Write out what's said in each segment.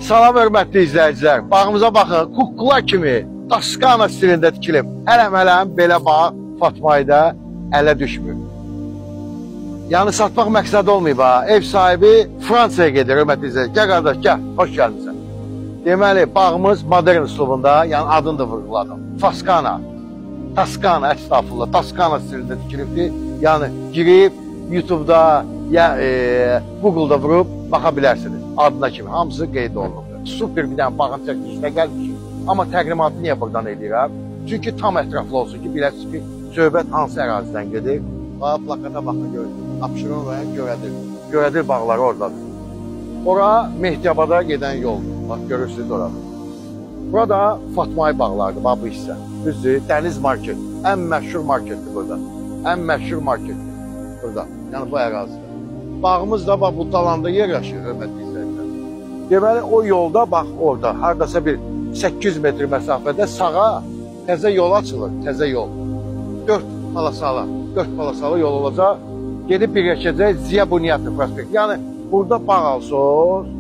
Salam hörmətli izləyicilər. Bağımıza baxın, kukla kimi Toskana stilində tikilib. Hələm belə bağ Fatmayı da ələ düşmür. Yəni satmaq məqsədi olmayıb ha. Ev sahibi Fransaya gedir hörmətli izləyicilər. Gəl qardaş, gəl. Xoş gəlmisən. Deməli, bağımız modern üslubunda, yəni adını da vurğuladım. Toskana, estağfurullah, Toskana stilində tikilibdir. Yəni girib YouTube'da, Google'da vurub baxa bilərsiniz. Adına kimi, hamısı qeyd olunubdur. Super bir dənə bağın çəkilişinə gəlmişik. Amma təqdimatı niyə buradan edirəm? Çünki tam ətraflı olsun ki, biləsiniz ki, söhbət hansı ərazidən gedir. Bax, plakata baxın, görürsünüz. Abşeron rayon Görədir bağları oradadır. Ora Mehdiyabada gedən yoldur. Bax, görürsünüz orada. Burada Fatmayı bağlardır, bax bu hissə. Düzdür, Dəniz Market. Ən məşhur marketdir burada. Ən məşhur marketdir burada. Yəni bu ərazidə. Bağımız da bax bu dalanda yerləşir, hörmətli izləyicilər. Deməli, o yolda, bax orada, haradasa bir 800 metr məsafədə sağa təzə yol açılır, təzə yol. 4 palasalı yol olacaq. Gedib birləşəcək Ziya Bunyatov prospekt. Yəni, burada bağ alsınız,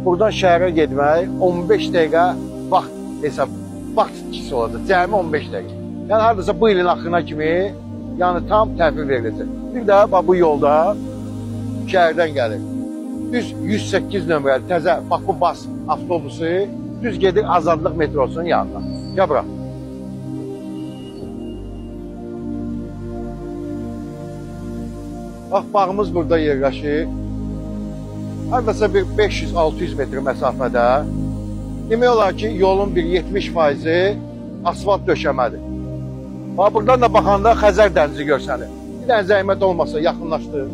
buradan şəhərə gedmək 15 dəqiqə vaxt itkisi olacaq, cəmi 15 dəqiqə. Yəni, haradasa bu ilin axırına kimi, yəni tam təhvil veriləcək. Bir də bax bu yolda şəhərdən gəlir. Düz 108 nömrəli təzə Bakı-Bas avtobusu düz gedir Azadlıq metrosunun yanına. Gəl bura. Bax, bağımız burada yerləşir. Haradasa bir 500-600 metr məsafədə. Demək olar ki, yolun bir 70%-i asfalt döşəmədir. Bax, buradan da baxanda Xəzər dənizi görsənir. Bir dənə zəhmət olmasa yaxınlaşdır.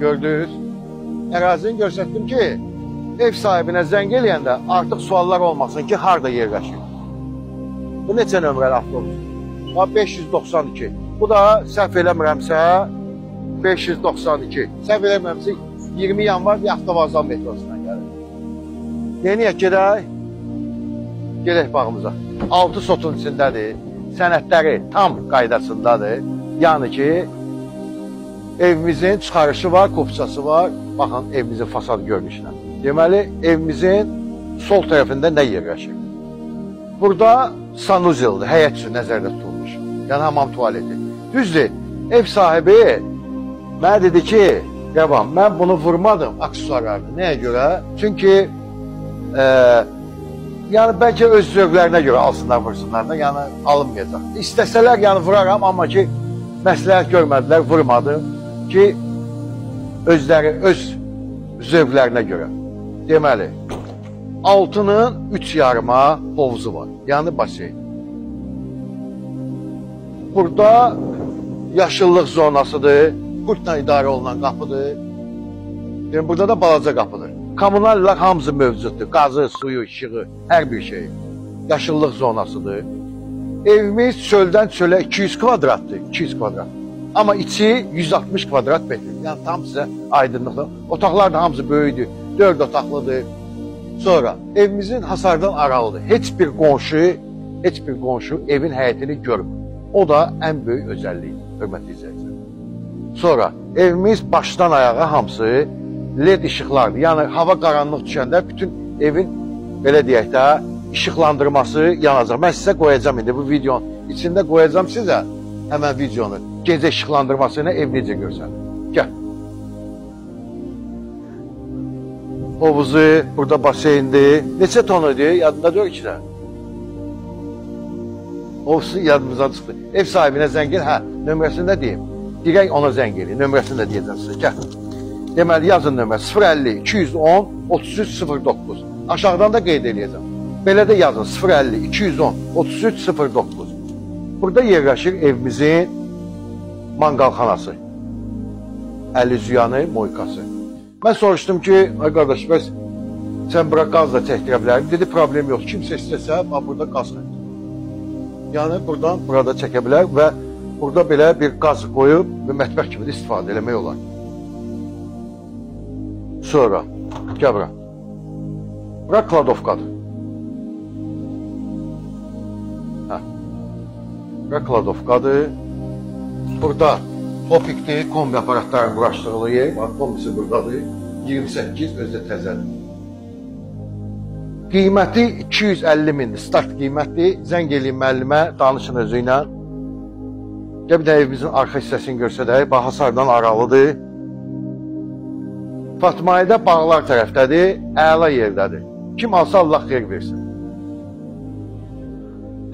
Gördünüz, ərazini göstərdim ki, ev sahibinə zəng eləyəndə artıq suallar olmasın ki, harada yerləşir. Bu neçə nömrəli avtobus? 592. Bu da səhv eləmirəmsə 592. Səhv eləmirəmsə 20 yanvar bir avtovazal metrosundan gəlir. Yeniyək gedək. Gedək bağımıza. 6 sotun içindədir. Sənədləri tam qaydasındadır. Yəni ki, evimizin çıxarışı var, qopçası var. Baxın, evimizin fasad görünüşünə. Deməli, evimizin sol tərəfində nə yerləşir? Burada sanuzeldir, həyət üçün nəzərdə tutulmuş. Yəni, hamam tualeti. Düzdür, ev sahibi mənə dedi ki, devam, mən bunu vurmadım aksesuarlarını. Nəyə görə? Çünki yəni, bəlkə öz zövqlərinə görə alsınlar, vursunlar da, yəni alınmayacaq. İstəsələr, yəni vuraram, amma ki, məsləhət görmədilər, vurmadım. Ki, özləri, öz zövqlərinə görə. Deməli, altının 3 yarıma hovuzu var, yəni baseyn. Burada yaşıllıq zonasıdır, qurtla idarə olunan qapıdır. Yəni, burada da balaca qapıdır. Kommunallar hamısı mövcuddur, qazı, suyu, işığı, hər bir şey. Yaşıllıq zonasıdır. Evimiz çöldən çölə 200 kvadratdır, 200 kvadrat. Amma içi 160 kvadrat metr. Yəni, tam sizə aydınlıqdır. Otaqlar da hamısı böyüdür, 4 otaqlıdır. Sonra, evimizin hasardan aralıdır. Heç bir qonşu evin həyətini görmür. O da ən böyük özəlliyi, hörmətli izləyicilər. Sonra, evimiz başdan ayağa hamısı LED işıqlardır. Yəni, hava qaranlıq düşəndə bütün evin, belə deyək də, işıqlandırması yanacaq. Mən sizə qoyacam indi bu videonun içində qoyacam sizə həmən videonu. Gecə işıqlandırması ilə ev necə görsənir. Gəl. Hovuzu, burada baseyndir. Neçə ton idi? Yadında deyil ki də. Hovuzu yadımızdan çıxdı. Ev sahibinə zəng el. Hə, nömrəsini də deyim. Dirək ona zəng eləyim. Nömrəsini də deyəcəm sizə. Gəl. Deməli, yazın nömrə 050 210 3309. Aşağıdan da qeyd eləyəcəm. Belə də yazın 050 210 3309. Burada yerləşir evimizin manqalxanası, əlüzyanı, moykası. Mən soruşdum ki, ay qardaş, bəs sən bura qaz da çəkdirə bilərim. Dedi, problem yox, kimsə istəsə, burada qaz çəkdir. Yəni, buradan burada çəkə bilər və burada belə bir qaz qoyub və mətbəx kimi də istifadə eləmək olar. Sonra, gəl bura. Bura kladovkadır. Bura kladovkadır. Burada topikdir, kombi aparatların quraşdırıldığı yer. Bax, kombisi buradadır. 28 özdə təzədir. Qiyməti 250 mindir, start qiymətdir. Zəng eləyin müəllimə, danışın özü ilə. Gəl bir də evimizin arxa hissəsini görsədək. Bax, hasardan aralıdır. Fatmaidə bağlar tərəfdədir, əla yerdədir. Kim alsa Allah xeyir versin.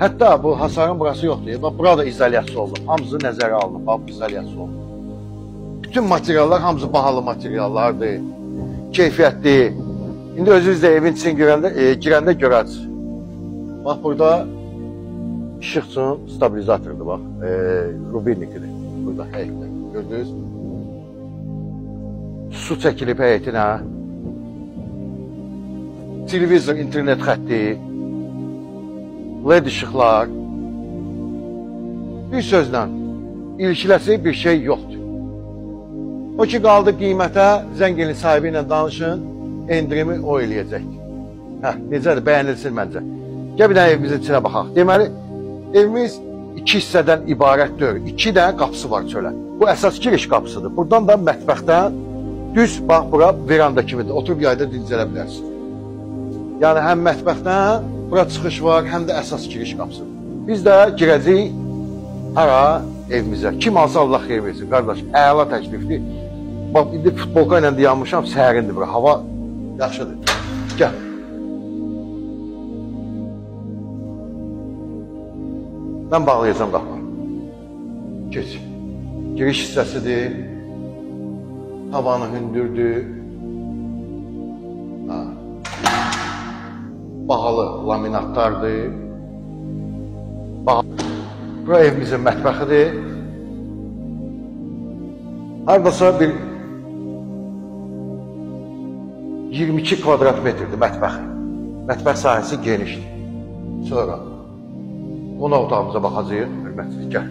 Hətta bu hasarın burası yoxdur. Bax, burada izolyasiya olunub. Hamısı nəzərə alınıb. Bax, izolyasiya olunub. Bütün materiallar hamısı bahalı materiallardır. Keyfiyyətli. İndi özünüz də evin için girəndə görərsiniz. Bax, burada işıq üçün stabilizatordur. Bax, rubinlikidir. Burada həyətdə. Gördünüz? Su çəkilib həyətinə. Televizor, internet xətti. LED işıqlar. Bir sözlə, ilişiləsi bir şey yoxdur. O ki, qaldı qiymətə, zəng elin sahibi ilə danışın, endirimi o eləyəcəkdir. Necədir, bəyənilsin məncə. Gəl bir dənə evimizin içinə baxaq. Deməli, evimiz 2 hissədən ibarətdir. 2 dənə qapısı var çölə. Bu əsas giriş qapısıdır. Buradan da mətbəxdən düz, bax, bura veranda kimidir. Oturub yayda dincələ bilərsiniz. Yəni, həm mətbəxdən bura çıxış var, həm də əsas giriş qapısıdır. Biz də girəcəyik hara evimizə. Kim alsa Allah xeyir versin, qardaş. Əla təklifdir. Bax, indi futbolka ilə dayanmışam, sərindir bura. Hava yaxşıdır. Gəl. Mən bağlayacağım qapını. Geç. Giriş hissəsidir. Havanı hündürdür. Bahalı laminatlardır. Bura evimizin mətbəxidir. Haradasa bir 22 kvadrat metrdir mətbəxi. Mətbəx sahəsi genişdir. Sonra qonaq otağımıza baxacağıq. Hörmətli, gəl.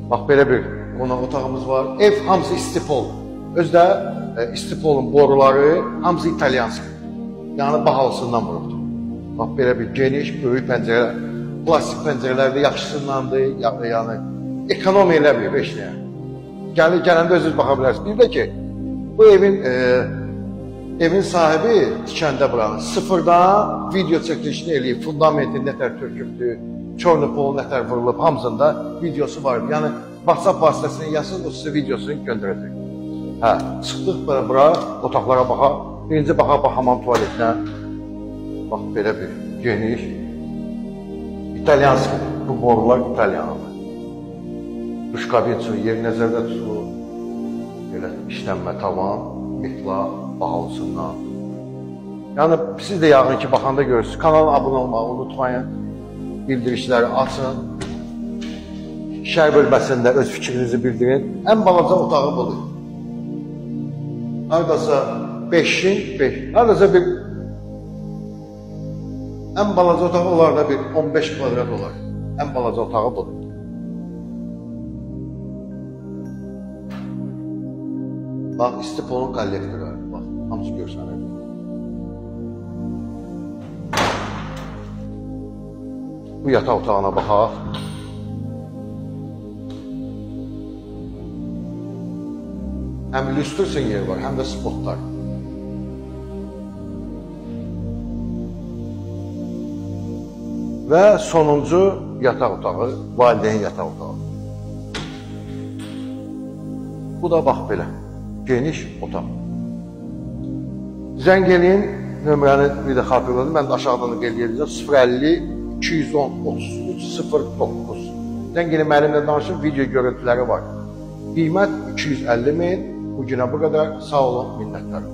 Bax, belə bir qonaq otağımız var. Ev hamısı istipol. Özdə istipolun boruları hamısı italyanski. Yəni, bahalısından vurubdur. Bax, belə bir geniş, böyük pəncərələr. Plastik pəncərələr də yaxşısındandır. Yəni, ekonomi eləmir, heç nəyə. Gələndə özünüz baxa bilərsiniz. Bir də ki, bu evin sahibi tikəndə buranı sıfırdan video çəkilişini eləyib, fundamenti nətər tökübdür, çornu polu nətər vurulub, hamısında videosu var. Yəni, WhatsApp vasitəsini yazsın, o sizə videosunu göndərəcək. Çıxdıq bura, otaqlara baxa. Birinci baxa hamam tuvaletinə. Bax, belə bir geniş. İtalyanskidir. Bu borular İtalyanlıdır. Duş kabin üçün yer nəzərdə tutulur. Belə işlənmə tavan, metla, bahalısından. Yəni, siz də yağın ki, baxanda görürsünüz. Kanala abunə olmağı unutmayın. Bildirişləri açın. Şər bölməsində öz fikrinizi bildirin. Ən balaca otağı budur. Haradasa 5'in 5. Haradasa bir ən balaca otağı olar da bir 15 kvadrat olar. Ən balaca otağı budur. Bax, istiponun kollektorları. Bax, hamısı görsənir. Bu yataq otağına baxaq. Həm lüstrsin yer var, həm də spotlar. Və sonuncu yataq otağı, valideyn yataq otağı. Bu da bax belə, geniş otaq. Zəng eləyin, nömrəni bir də xatırladım, mən də aşağıdan da qeyd edəcəm, 050-210-33-09. Zəng eləyin, mənimlə danışın, video görüntüləri var. Qiymət 250 min, bugünə bu qədər, sağ olun, minnətdarım.